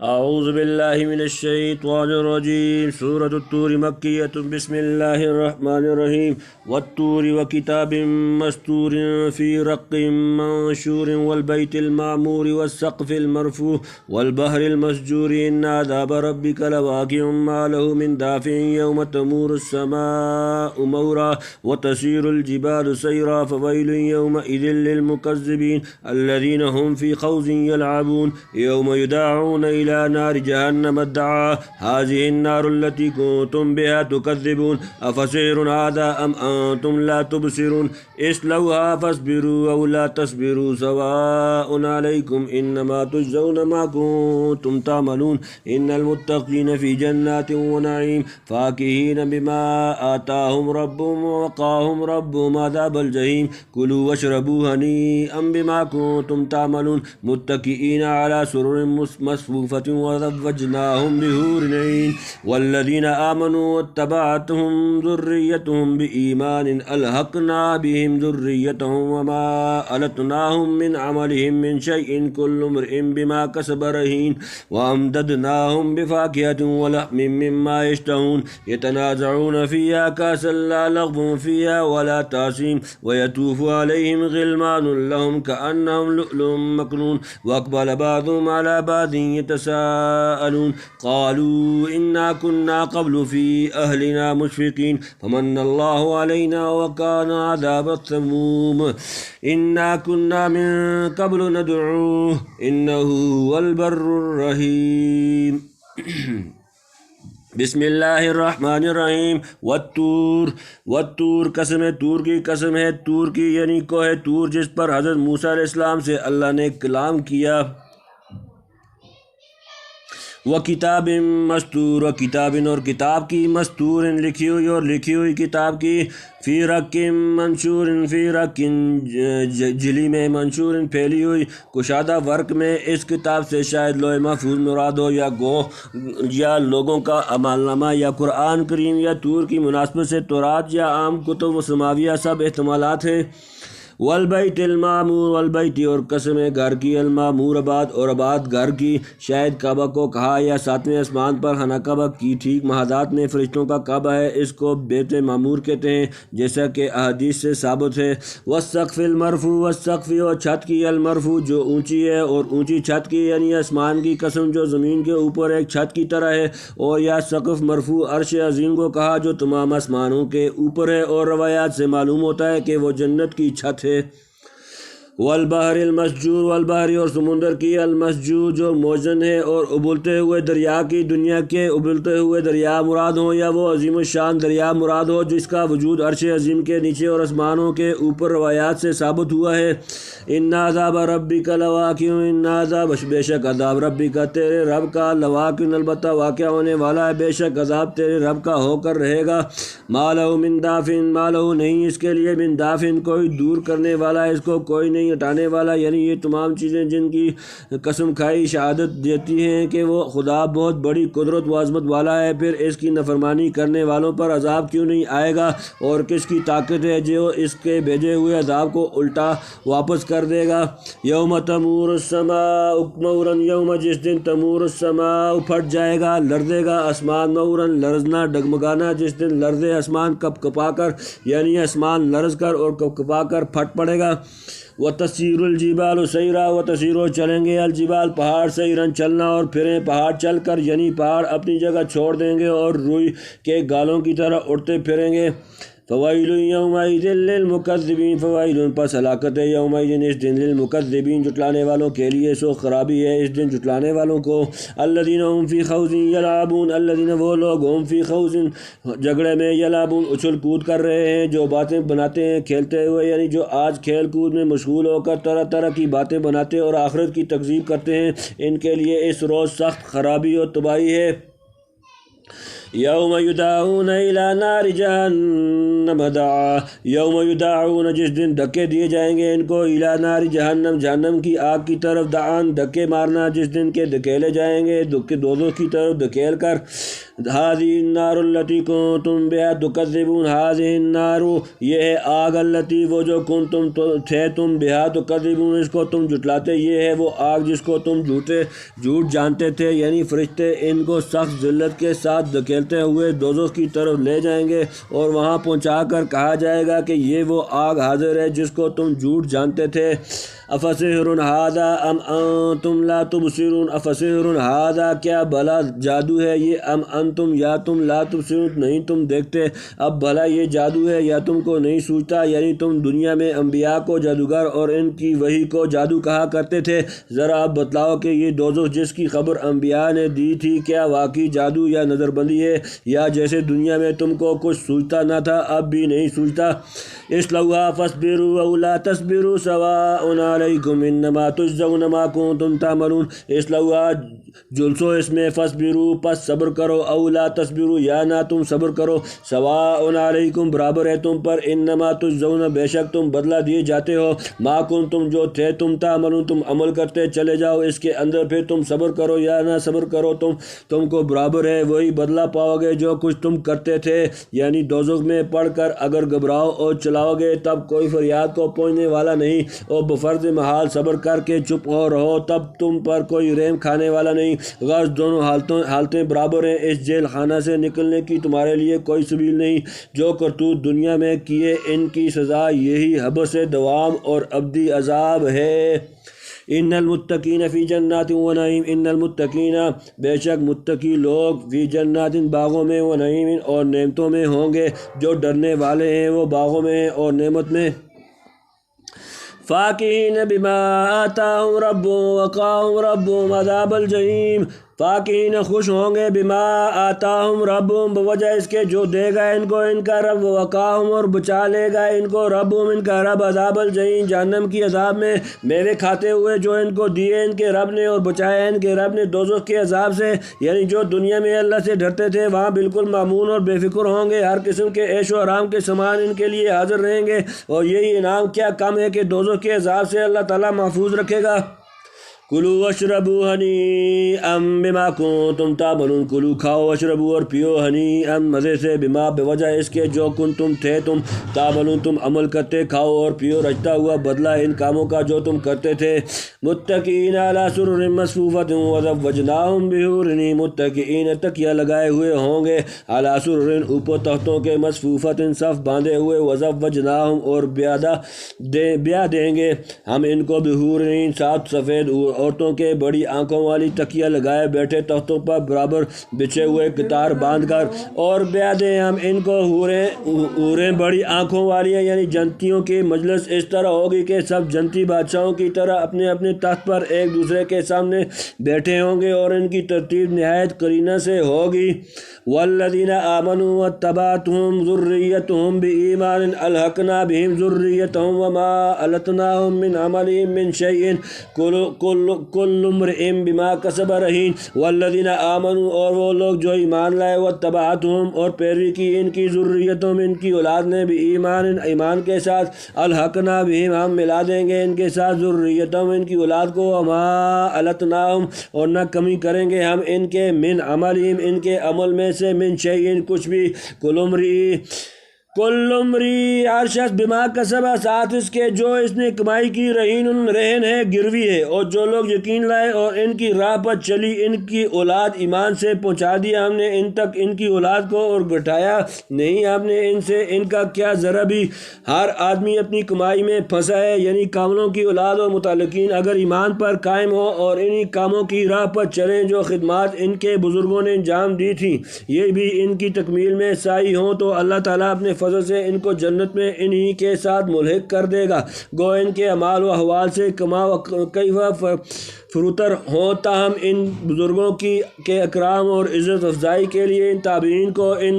اعوذ باللہ من الشیطان الرجیم سورۃ الطور مکیۃ بسم اللہ الرحمن الرحیم والطور وکتاب مسطور فی رق منشور والبیت المعمور والسقف المرفوع والبحر المسجور ان عذاب ربک لواقع ما له من دافع یوم تمور السماء مورا وتسیر الجبال سیرا فویل یومئذ للمکذبین الذین هم فی خوض یلعبون یوم یدعون إلى نار جهنم الدعا هذه النار التي كنتم بها تكذبون أفسحر هذا أم أنتم لا تبصرون اصلوها فاصبروا أو لا تصبروا سواء عليكم إنما تجزون ما كنتم تعملون إن المتقين في جنات ونعيم فاكهين بما آتاهم ربهم ووقاهم ربهم عذاب الجحيم كلوا واشربوا هنيئا بما كنتم تعملون متكئين على سرر مصفوفة وزوجناهم بحور عين والذين آمنوا واتبعتهم ذريتهم بإيمان ألحقنا بهم ذريتهم وما ألتناهم من عملهم من شيء كل امرئ بما كسب رهين وأمددناهم بفاكهة ولحم مما يشتهون يتنازعون فيها كأسا لا لغو فيها ولا تأثيم ويطوف عليهم غلمان لهم كأنهم لؤلؤ مكنون وأقبل بعضهم على بعض يتساءلون قالوا إنا كنا قبل في أهلنا مشفقين فمن الله علينا وكان عذاب السموم إنا كنا من قبل ندعوه إنه هو البر الرحيم بسم اللہ الرحمن الرحیم والطور قسم ہے طور کی قسم ہے طور کی یعنی کوہ طور جس پر حضرت موسیٰ علیہ السلام سے اللہ نے کلام کیا وہ کتاب مستور و کتاب اور کتاب کی مستور لکھی ہوئی اور لکھی ہوئی کتاب کی فی رق منشور فی رق جلی میں منشور پھیلی ہوئی کشادہ ورق میں اس کتاب سے شاید لوح محفوظ مراد ہو یا لوگوں کا اعمال نامہ یا قرآن کریم یا طور کی مناسبت سے تورات یا عام کتب و سماویہ سب احتمالات ہیں والبیت المعمور والبیت اور قسم ہے گھر کی المعمور آباد اور آباد گھر کی شاید کعبہ کو کہا یا ساتویں آسمان پر خانہ کعبہ کی ٹھیک محاذات میں فرشتوں کا کعبہ ہے اس کو بیت معمور کہتے ہیں جیسا کہ احادیث سے ثابت ہے والسقف المرفوع والسقف اور چھت کی المرفوع جو اونچی ہے اور اونچی چھت کی یعنی آسمان کی قسم جو زمین کے اوپر ایک چھت کی طرح ہے اور یا سقف مرفوع عرش عظیم کو کہا جو تمام آسمانوں کے اوپر ہے اور روایات سے معلوم ہوتا ہے کہ وہ جنت کی چھت ہے والبحر المسجور والبحر اور سمندر کی المسجور جو موزن ہے اور ابلتے ہوئے دریا کی دنیا کے ابلتے ہوئے دریا مراد ہوں یا وہ عظیم الشان دریا مراد ہو جس کا وجود عرش عظیم کے نیچے اور آسمانوں کے اوپر روایات سے ثابت ہوا ہے ان عذاب ربک لواقع ان عذاب بے شک عذاب ربی کا تیرے رب کا لواقع البتہ واقع ہونے والا ہے بے شک عذاب تیرے رب کا ہو کر رہے گا ما لہ من دافع ما لہ نہیں اس کے لیے من دافع کوئی دور کرنے والا اس کو کوئی نہیں ہٹانے والا یعنی یہ تمام چیزیں جن کی قسم کھائی شہادت دیتی ہیں کہ وہ خدا بہت بڑی قدرت و عظمت والا ہے پھر اس کی نافرمانی کرنے والوں پر عذاب کیوں نہیں آئے گا اور کس کی طاقت ہے جو اس کے بھیجے ہوئے عذاب کو الٹا واپس کر دے گا یوم تمور السماء مورا یوم جس دن تمور السماء پھٹ جائے گا لرزے گا آسمان مورا لرزنا ڈگمگانا جس دن لرزے آسمان کپ کپا کر یعنی آسمان لرز کر اور کپ کپا کر پھٹ پڑے گا وَتَسِيرُ الْجِبَالُ سَيْرًا وَتَسِيرُ چلیں گے الجبال پہاڑ سیرن چلنا اور پھریں پہاڑ چل کر یعنی پہاڑ اپنی جگہ چھوڑ دیں گے اور روئی کے گالوں کی طرح اڑتے پھریں گے فوائل یومئذ للمکذبین فوائل پس ہلاکت ہے یومئذ اس دن للمکذبین جھٹلانے والوں کے لیے سو خرابی ہے اس دن جھٹلانے والوں کو الذین هم فی خوض یلعبون الذین وہ لوگ هم فی خوض جھگڑے میں یلعبون اچھل کود کر رہے ہیں جو باتیں بناتے ہیں کھیلتے ہوئے یعنی جو آج کھیل کود میں مشغول ہو کر طرح طرح کی باتیں بناتے اور آخرت کی تکذیب کرتے ہیں ان کے لیے اس روز سخت خرابی اور تباہی ہے یوم یدعون الی نار جہنم دعا، یوم یدعون جس دن دھکے دیے جائیں گے ان کو، الی نار جہنم جہنم کی آگ کی طرف، دعان دھکے مارنا، جس دن کے دھکیلے جائیں گے دوزخ کی طرف دھکیل کر، ھذہ النار التی کنتم بہا تکذبون، ھذہ النار یہ ہے آگ، التی وہ جو کنتم تھے تم بہا تکذبون اس کو تم جھٹلاتے، یہ ہے وہ آگ جس کو تم جھوٹ جانتے تھے، یعنی فرشتے ان کو سخت ذلت کے ساتھ دھکیلتے ہوئے دوزخ کی طرف لے جائیں گے اور وہاں پہنچا کر کہا جائے گا کہ یہ وہ آگ حاضر ہے جس کو تم جھوٹ جانتے تھے۔ افسحر ھذا ام انتم لا تبصرون، افسحر ھذا کیا بھلا جادو ہے یہ، ام انتم یا تم لا تبصرون نہیں تم دیکھتے، اب بھلا یہ جادو ہے یا تم کو نہیں سوچتا، یعنی تم دنیا میں انبیاء کو جادوگر اور ان کی وحی کو جادو کہا کرتے تھے، ذرا اب بتلاؤ کہ یہ دوزخ جس کی خبر انبیاء نے دی تھی کیا واقعی جادو یا نظر بندی ہے، یا جیسے دنیا میں تم کو کچھ سوچتا نہ تھا اب بھی نہیں سوچتا۔ اصلوها فاصبروا او لا تصبروا سواء علیکم انما تجزون ما کنتم تعملون، اصلوها جلسو اس میں، فاصبروا پس صبر کرو، او لا تصبروا یا نہ تم صبر کرو، سواء علیکم برابر ہے تم پر، انما تجزون بے شک تم بدلہ دیے جاتے ہو، ما کنتم جو تھے تم تعملون تم عمل کرتے چلے جاؤ اس کے اندر، پھر تم صبر کرو یا نہ صبر کرو تم کو برابر ہے، وہی بدلہ پاؤ گے جو کچھ تم کرتے تھے، یعنی دوزخ میں پڑھ کر اگر گھبراؤ اور چلاؤ گے تب کوئی فریاد کو پہنچنے والا نہیں، اور بفرض محال صبر کر کے چپ ہو رہو تب تم پر کوئی رحم کھانے والا نہیں، غرض دونوں حالتیں برابر ہیں، اس جیل خانہ سے نکلنے کی تمہارے لیے کوئی سبیل نہیں، جو کرتوت دنیا میں کیے ان کی سزا یہی حبس دوام اور ابدی عذاب ہے۔ ان المتقین فی جنات و نعیم، ان المتقین بے شک متقی لوگ، فی جنات باغوں میں، و نعیم اور نعمتوں میں ہوں گے، جو ڈرنے والے ہیں وہ باغوں میں ہیں اور نعمت میں۔ فاکہین بما آتاہم ربہم وقاہم ربہم عذاب الجحیم، فاکہین خوش ہوں گے، بما آتاہم ربہم بوجہ اس کے جو دے گا ان کو ان کا رب، وقاہم اور بچا لے گا ان کو ربہم ان کا رب، عذاب الجحیم جہنم کی عذاب میں، میوے کھاتے ہوئے جو ان کو دیے ان کے رب نے اور بچایا ان کے رب نے دوزخ کے عذاب سے، یعنی جو دنیا میں اللہ سے ڈرتے تھے وہاں بالکل مامون اور بے فکر ہوں گے، ہر قسم کے عیش و آرام کے سامان ان کے لیے حاضر رہیں گے، اور یہی انعام کیا کم ہے کہ دوزخ کے عذاب سے اللہ تعالیٰ محفوظ رکھے گا۔ کلو واشربوا ہنیئا بما کنتم تعملون، کلو کھاؤ واشربوا اور پیو ہنیئا مزے سے، بما بوجہ اس کے جو کنتم تھے تم تعملون تم عمل کرتے، کھاؤ اور پیو رچتا ہوا بدلہ ان کاموں کا جو تم کرتے تھے۔ متکئین علی سرر مصفوفۃ وزوجناہم بحور عین، متکئین تکیہ لگائے ہوئے ہوں گے، علی سرر اوپر تختوں کے، مصفوفۃ صف باندھے ہوئے، وزوجناہم اور بیاہ دیں گے ہم ان کو، بحور عین سات سفید عورتوں کے، بڑی آنکھوں والی، تکیہ لگائے بیٹھے تختوں پر برابر بچھے ہوئے قطار باندھ کر، اور بیاہ دیں ہم ان کو حوریں بڑی آنکھوں والی ہیں، یعنی جنتیوں کی مجلس اس طرح ہوگی کہ سب جنتی بادشاہوں کی طرح اپنے اپنے تخت پر ایک دوسرے کے سامنے بیٹھے ہوں گے، اور ان کی ترتیب نہایت قرینہ سے ہوگی۔ والذین آمنوا واتبعتهم ذریتهم بإیمان الحقنا بهم ذریتهم وما ألتناهم من عملهم من شیء کل امرئ بما کسب رہین۔ والذین آمنوا اور وہ لوگ جو ایمان لائے، واتبعتهم اور پیروی کی ان کی، ذریتهم ان کی اولاد نے، بإیمان ایمان کے ساتھ، الحقنا بهم ہم ملا دیں گے ان کے ساتھ، ذریتهم ان کی اولاد کو، وما ألتناهم اور نہ کمی کریں گے ہم ان کے، من عملهم ان کے عمل میں سے، من شیئن کچھ بھی، کل امری ہر شخص، بما کسبہ ساتھ اس کے جو اس نے کمائی کی، رہن ہے گروی ہے، اور جو لوگ یقین لائے اور ان کی راہ پر چلی ان کی اولاد ایمان سے پہنچا دیا ہم نے ان تک ان کی اولاد کو، اور گھٹایا نہیں ہم نے ان سے ان کا کیا ذرا بھی، ہر آدمی اپنی کمائی میں پھنسا ہے، یعنی کاملوں کی اولاد اور متعلقین اگر ایمان پر قائم ہو اور انہی کاموں کی راہ پر چلیں جو خدمات ان کے بزرگوں نے انجام دی تھی، یہ بھی ان کی تکمیل میں سعی ہوں تو اللہ تعالیٰ اپنے فضل سے ان کو جنت میں انہی کے ساتھ ملحق کر دے گا۔ گو ان کے اعمال و احوال سے کما کیف فروتر ہوں، تاہم ان بزرگوں کے اکرام اور عزت افزائی کے لیے ان تابعین کو ان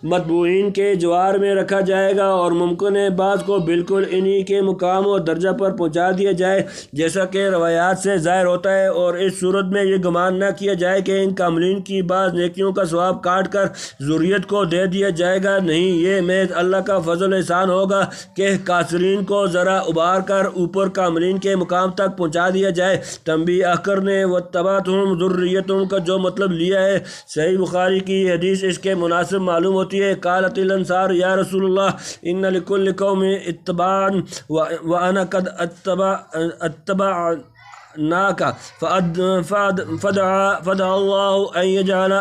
متبوعین کے جوار میں رکھا جائے گا، اور ممکن ہے بعض کو بالکل انہی کے مقام اور درجہ پر پہنچا دیا جائے جیسا کہ روایات سے ظاہر ہوتا ہے، اور اس صورت میں یہ گمان نہ کیا جائے کہ ان کاملین کی بعض نیکیوں کا ثواب کاٹ کر ذریت کو دے دیا جائے گا۔ نہیں، یہ محض اللہ کا فضل احسان ہوگا کہ قاصرین کو ذرا ابھار کر اوپر کاملین کے مقام تک پہنچا دیا جائے۔ تنبیہ اخر نے وَاتَّبَعْتُهُمْ ذُرِّيَّتُهُمْ کا جو مطلب لیا ہے، صحیح بخاری کی حدیث اس کے مناسب معلوم ہوتی ہے۔ قالت الانصار یا رسول اللہ ان لکل قوم اتباعا وانا قد اتبعناک فدعا اللہ ان یجعل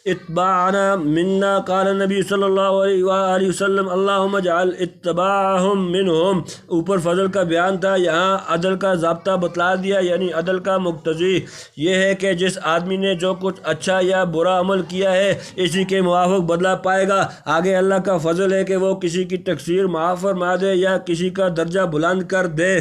اتباعنا منا۔ قال النبی صلی اللہ علیہ وآلہ وسلم اللہم اجعل اتباعہم منہم۔ اوپر فضل کا بیان تھا، یہاں عدل کا ضابطہ بتلا دیا، یعنی عدل کا مقتضی یہ ہے کہ جس آدمی نے جو کچھ اچھا یا برا عمل کیا ہے اسی کے موافق بدلہ پائے گا۔ آگے اللہ کا فضل ہے کہ وہ کسی کی تقصیر معاف فرما دے یا کسی کا درجہ بلند کر دے۔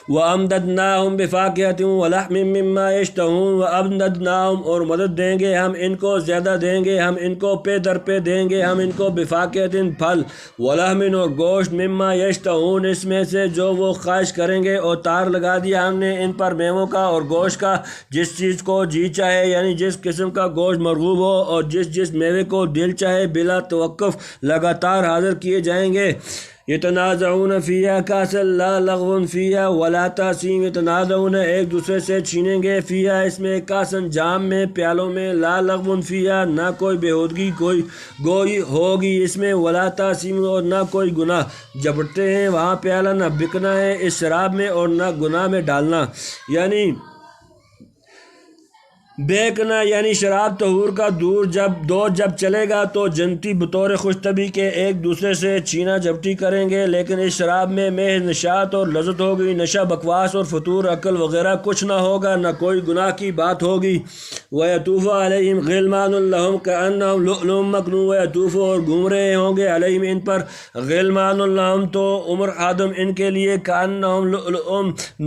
وَأَمْدَدْنَاهُمْ بِفَاكِهَةٍ وَلَحْمٍ مِّمَّا يَشْتَهُونَ وَأَمْدَدْنَاهُمْ اور مدد دیں گے ہم ان کو، زیادہ دیں گے ہم ان کو، پے در پے دیں گے ہم ان کو، بِفَاكِهَةٍ پھل، وَلَحْمٍ اور گوشت، مِّمَّا يَشْتَهُونَ اس میں سے جو وہ خواہش کریں گے، اور تار لگا دیا ہم نے ان پر میووں کا اور گوشت کا، جس چیز کو جی چاہے، یعنی جس قسم کا گوشت مرغوب ہو، اور جس میوے کو دل چاہے، بلا توقف لگاتار حاضر کیے جائیں گے۔ یتنازعون فیہا کاسا لا لغو فیہا ولا تاثیم، یتنازعون ایک دوسرے سے چھینیں گے، فیہا اس میں، کاسن جام میں، پیالوں میں، لا لغو فیہا نہ کوئی بےہودگی گوئی ہوگی اس میں، ولا تاثیم اور نہ کوئی گناہ۔ جھپٹتے ہیں وہاں پیالہ، نہ بکنا ہے اس شراب میں اور نہ گناہ میں ڈالنا، یعنی بیکنا، یعنی شراب طہور کا دور جب چلے گا تو جنتی بطور خوش طبعی کے ایک دوسرے سے چھینا جھپٹی کریں گے، لیکن اس شراب میں محض نشاط اور لذت ہوگی، نشہ، بکواس اور فطور عقل وغیرہ کچھ نہ ہوگا، نہ کوئی گناہ کی بات ہوگی۔ وَيَطُوفُ عَلَيْهِمْ غِلْمَانٌ لَهُمْ كَأَنَّهُمْ لُؤْلُؤٌ مَّكْنُونٌ، وَيَطُوفُ اور گھوم رہے ہوں گے، علیہم ان پر، غلمان لہم تو عمر آدم ان کے لیے، كَأَنَّهُمْ لُؤْلُؤٌ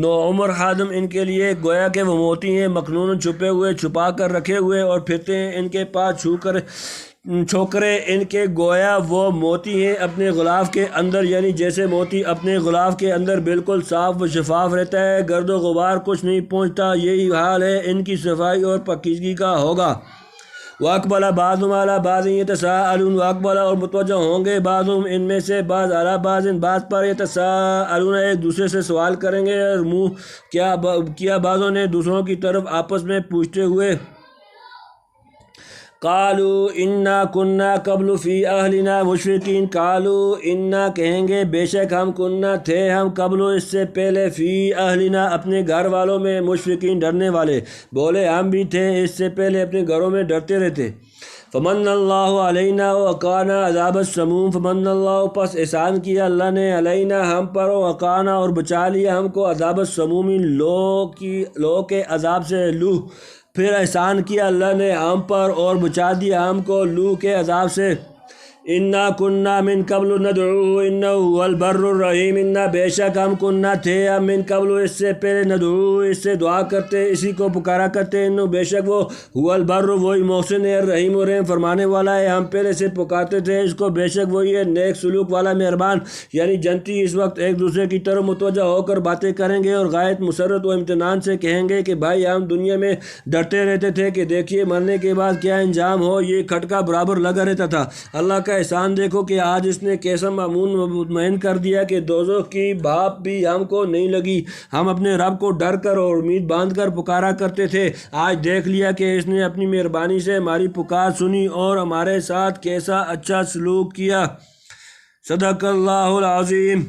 نو عمر آدم ان کے لیے، گویا کہ وہ موتی ہیں، مکنون چھپے ہوئے، چھپا کر رکھے ہوئے، اور پھرتے ہیں ان کے پاس چھوکرے ان کے، گویا وہ موتی ہیں اپنے غلاف کے اندر، یعنی جیسے موتی اپنے غلاف کے اندر بالکل صاف و شفاف رہتا ہے، گرد و غبار کچھ نہیں پہنچتا، یہی حال ہے ان کی صفائی اور پاکیزگی کا ہوگا۔ وَأَقْبَلَ بَعْضُهُمْ عَلَىٰ بَعْضٍ يَتَسَاءَلُونَ، وَأَقْبَلَ اور متوجہ ہوں گے، بعضهم ان میں سے، بعض عَلَىٰ بَعْضٍ بعض پر، يَتَسَاءَلُونَ ایک دوسرے سے سوال کریں گے، اور منہ کیا بعضوں نے دوسروں کی طرف آپس میں پوچھتے ہوئے، قالوا انا كنا قبل فی اہلنا مشفقین، قالوا انا کہیں گے بے شک ہم، کنا تھے ہم، قبل اس سے پہلے، فی اہلنا اپنے گھر والوں میں، مشفقین ڈرنے والے، بولے ہم بھی تھے اس سے پہلے اپنے گھروں میں ڈرتے رہتے۔ فمن اللہ علینا وقانا عذاب السموم، فمن اللہ پس احسان کیا اللہ نے، علینا ہم پر، وقانا اور بچا لیا ہم کو، عذاب السموم لو کے عذاب سے، لو پھر احسان کیا اللہ نے ہم پر اور بچا دیا ہم کو لو کے عذاب سے۔ انا کننا من قبل ندعوہ انہ هو البر الرحیم، انا بے شک ہم، کننا تھے ہم، من قبل اس سے پہلے، ندعوہ اس سے دعا کرتے، اسی کو پکارا کرتے، انہ بے شک وہ، هو البر وہی محسن ہے، الرحیم اور رحم فرمانے والا ہے، ہم پہلے سے پکارتے تھے اس کو، بے شک وہی ہے نیک سلوک والا مہربان۔ یعنی جنتی اس وقت ایک دوسرے کی طرف متوجہ ہو کر باتیں کریں گے، اور غایت مسرت و امتنان سے کہیں گے کہ بھائی ہم دنیا میں ڈرتے رہتے تھے کہ دیکھیے مرنے کے بعد کیا انجام ہو، یہ کھٹکا برابر لگا رہتا تھا۔ اللہ کا احسان دیکھو کہ آج اس نے کیسا معمون مطمئن کر دیا کہ دوزخ کی بھاپ بھی ہم کو نہیں لگی، ہم اپنے رب کو ڈر کر اور امید باندھ کر پکارا کرتے تھے، آج دیکھ لیا کہ اس نے اپنی مہربانی سے ہماری پکار سنی اور ہمارے ساتھ کیسا اچھا سلوک کیا۔ صدق اللہ العظیم۔